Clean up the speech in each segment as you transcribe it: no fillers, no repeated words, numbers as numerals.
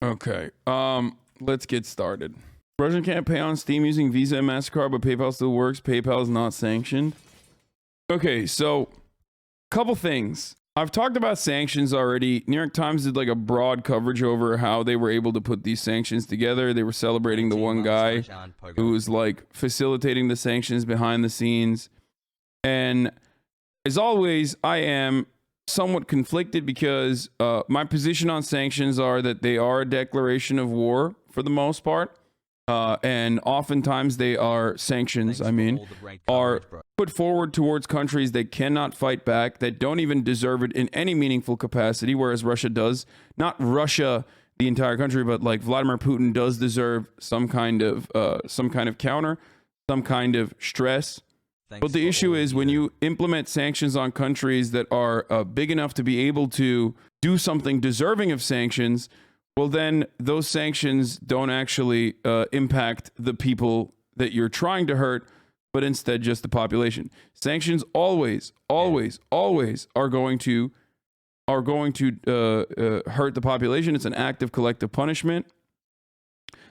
Okay. Let's get started. Russian can't pay on Steam using Visa and MasterCard, but PayPal still works. PayPal is not sanctioned. Okay, so couple things. I've talked about sanctions already. New York Times did like a broad coverage over how they were able to put these sanctions together. They were celebrating the one guy who was like facilitating the sanctions behind the scenes. And as always, I am somewhat conflicted because my position on sanctions are that they are a declaration of war for the most part. And oftentimes they are sanctions, are put forward towards countries that cannot fight back, that don't even deserve it in any meaningful capacity, whereas Russia does. Not Russia, the entire country, but like Vladimir Putin does deserve some kind of counter, some kind of stress. But the issue is when you implement sanctions on countries that are big enough to be able to do something deserving of sanctions, well, then those sanctions don't actually impact the people that you're trying to hurt, but instead just the population. Sanctions always are going to hurt the population. It's an act of collective punishment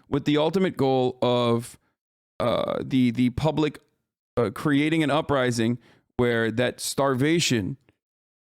with the ultimate goal of the public creating an uprising where that starvation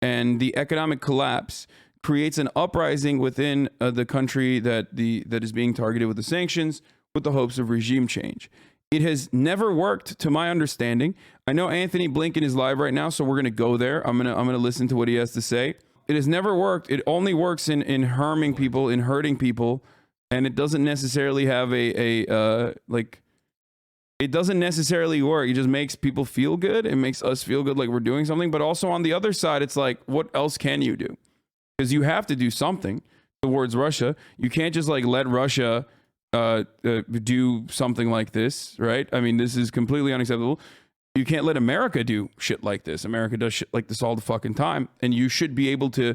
and the economic collapse creates an uprising within the country that is being targeted with the sanctions, with the hopes of regime change. It has never worked, to my understanding. I know Anthony Blinken is live right now, so we're gonna go there. I'm gonna listen to what he has to say. It has never worked. It only works in harming people, in hurting people, and it doesn't necessarily have it doesn't necessarily work. It just makes people feel good. It makes us feel good like we're doing something. But also on the other side, it's like, what else can you do? Because you have to do something towards Russia. You can't just like let Russia do something like this, right? I mean, this is completely unacceptable. You can't let America do shit like this. America does shit like this all the fucking time. And you should be able to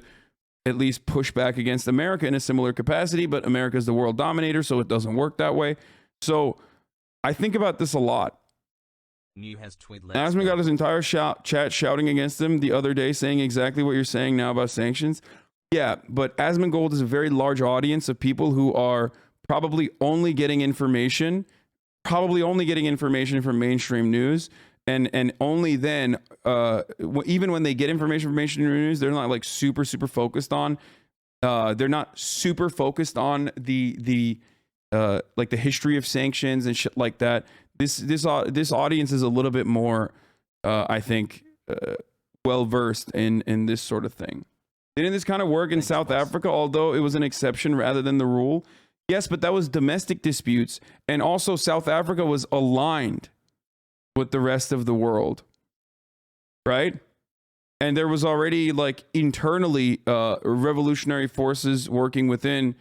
at least push back against America in a similar capacity. But America is the world dominator, so it doesn't work that way. So I think about this a lot. Asman got his entire chat shouting against him the other day, saying exactly what you're saying now about sanctions. Yeah, but Asmongold is a very large audience of people who are probably only getting information from mainstream news, and only then, even when they get information from mainstream news, they're not like super focused on. They're not super focused on the like the history of sanctions and shit like that. This audience is a little bit more, I think, well versed in this sort of thing. Didn't this kind of work in South Africa, although it was an exception rather than the rule? Yes, but that was domestic disputes. And also South Africa was aligned with the rest of the world, right? And there was already like internally revolutionary forces working within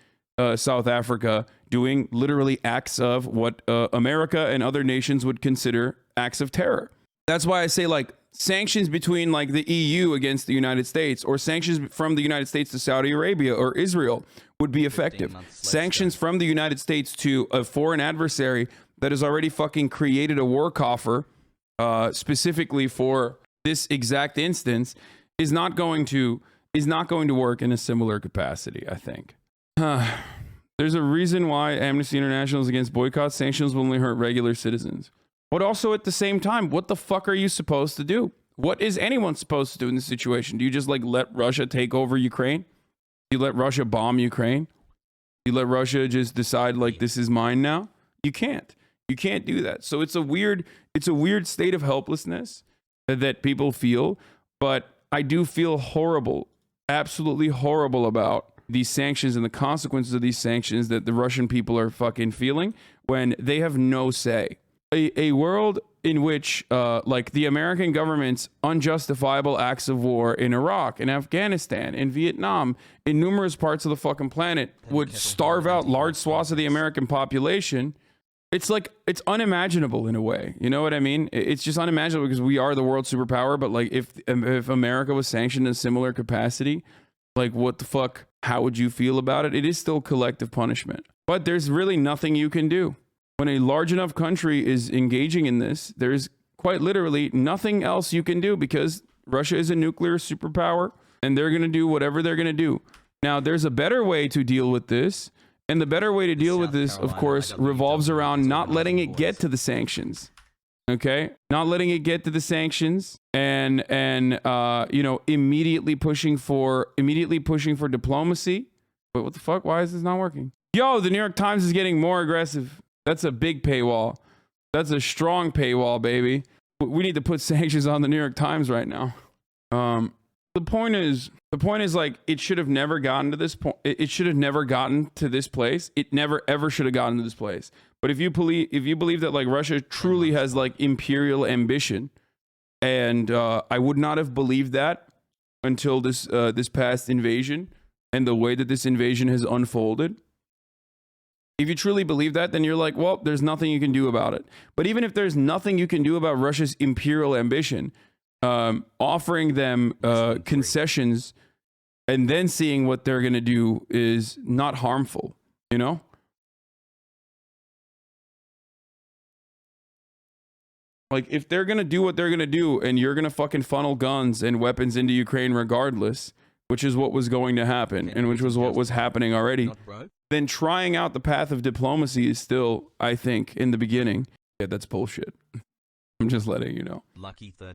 South Africa doing literally acts of what America and other nations would consider acts of terror. That's why I say like sanctions between like the EU against the United States, or sanctions from the United States to Saudi Arabia or Israel would be effective. Sanctions from the United States to a foreign adversary that has already fucking created a war coffer specifically for this exact instance is not going to work in a similar capacity, I think. There's a reason why Amnesty International is against boycott. Sanctions will only hurt regular citizens. But also at the same time, what the fuck are you supposed to do? What is anyone supposed to do in this situation? Do you just like let Russia take over Ukraine? You let Russia bomb Ukraine? You let Russia just decide like this is mine now? You can't. You can't do that. So it's a weird state of helplessness that people feel. But I do feel horrible, absolutely horrible about these sanctions and the consequences of these sanctions that the Russian people are fucking feeling when they have no say. A world in which like the American government's unjustifiable acts of war in Iraq, in Afghanistan, in Vietnam, in numerous parts of the fucking planet would starve out large swaths of the American population. It's like, it's unimaginable in a way. You know what I mean? It's just unimaginable because we are the world superpower. But like if America was sanctioned in a similar capacity, like what the fuck? How would you feel about it? It is still collective punishment. But there's really nothing you can do. When a large enough country is engaging in this, there's quite literally nothing else you can do because Russia is a nuclear superpower and they're going to do whatever they're going to do. Now, there's a better way to deal with this, And the better way to deal with this, of course, revolves around not letting it get to the sanctions. Okay, not letting it get to the sanctions, and you know, immediately pushing for diplomacy. Wait, what the fuck? Why is this not working? Yo, the New York Times is getting more aggressive. That's a big paywall. That's a strong paywall, baby. We need to put sanctions on the New York Times right now. The point is like, it should have never gotten to this point. It should have never gotten to this place. It never ever should have gotten to this place. But if you believe that like Russia truly has like imperial ambition, and I would not have believed that until this past invasion and the way that this invasion has unfolded. If you truly believe that, then you're like, well, there's nothing you can do about it. But even if there's nothing you can do about Russia's imperial ambition, offering them concessions and then seeing what they're going to do is not harmful, you know? Like, if they're going to do what they're going to do and you're going to fucking funnel guns and weapons into Ukraine regardless, which is what was going to happen and which was what was happening already, then trying out the path of diplomacy is still, I think, in the beginning. Yeah, that's bullshit. I'm just letting you know. Lucky 13.